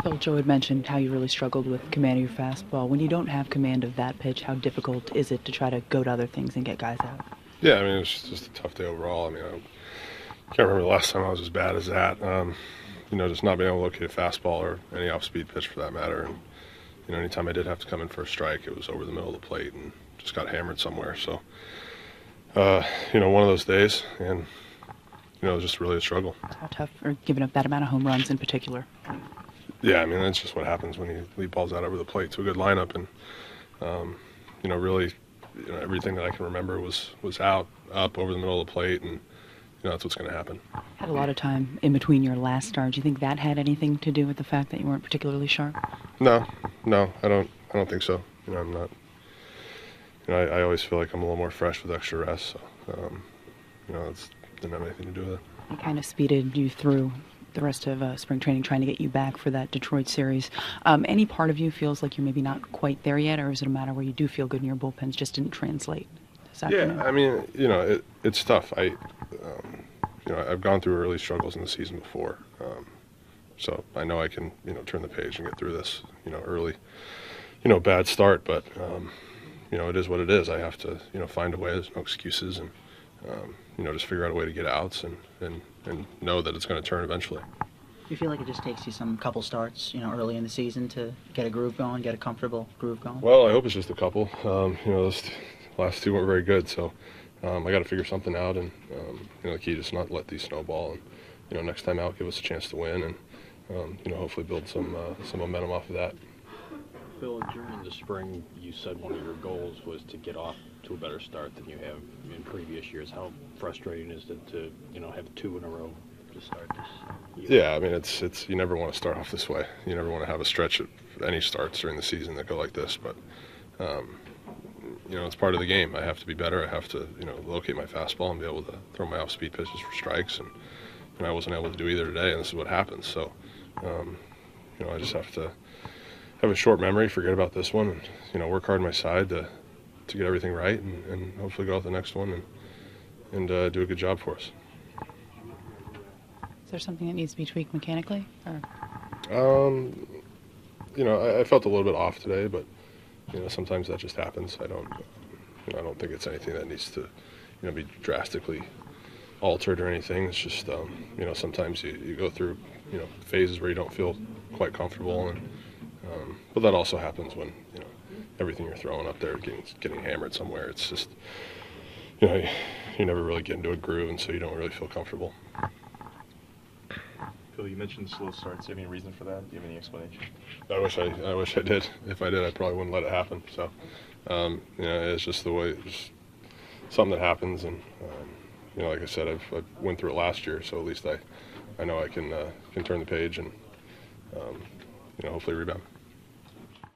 Phil, Joe had mentioned how you really struggled with command of your fastball. When you don't have command of that pitch, how difficult is it to try to go to other things and get guys out? Yeah, I mean, it was just a tough day overall. I mean, I can't remember the last time I was as bad as that. Just not being able to locate a fastball or any off-speed pitch for that matter. And, anytime I did have to come in for a strike, it was over the middle of the plate and just got hammered somewhere. So, one of those days, and, it was just really a struggle. How tough, or giving up that amount of home runs in particular? Yeah, I mean, that's just what happens when you leave balls out over the plate to a good lineup. And, really, everything that I can remember was out, up, over the middle of the plate, and, that's what's going to happen. Had a lot of time in between your last start. Do you think that had anything to do with the fact that you weren't particularly sharp? No, I don't think so. I'm not. I always feel like I'm a little more fresh with extra rest. So, it didn't have anything to do with it. It kind of speeded you through the rest of spring training, trying to get you back for that Detroit series. Any part of you feels like you're maybe not quite there yet, or is it a matter where you do feel good and your bullpens just didn't translate? Yeah, I mean, it's tough. I've gone through early struggles in the season before, so I know I can, turn the page and get through this, early, bad start. But, it is what it is. I have to, find a way. There's no excuses, and just figure out a way to get outs and know that it's going to turn eventually. Do you feel like it just takes you some couple starts, early in the season to get a groove going, get a comfortable groove going? Well, I hope it's just a couple. Those last two weren't very good, so I got to figure something out, and the key is not let these snowball, and next time out, give us a chance to win, and hopefully build some momentum off of that. Phil, during the spring, you said one of your goals was to get off to a better start than you have in previous years. How frustrating is it to have two in a row to start this year? Yeah, I mean, it's you never want to start off this way. You never want to have a stretch of any starts during the season that go like this, but it's part of the game. I have to be better. I have to, locate my fastball and be able to throw my off-speed pitches for strikes. And I wasn't able to do either today, and this is what happens. So, I just have to have a short memory, forget about this one, and, work hard on my side to get everything right, and hopefully go out the next one and do a good job for us. Is there something that needs to be tweaked mechanically? Or? I felt a little bit off today, but sometimes that just happens. I don't think it's anything that needs to, be drastically altered or anything. It's just, sometimes you go through, phases where you don't feel quite comfortable, and but that also happens when everything you're throwing up there getting hammered somewhere. It's just, you never really get into a groove, and so you don't really feel comfortable. Phil, you mentioned slow starts. Do you have any reason for that? Do you have any explanation? I wish I did. If I did, I probably wouldn't let it happen. So, it's just the way, it's something that happens, and like I said, I went through it last year, so at least I know I can turn the page and hopefully rebound.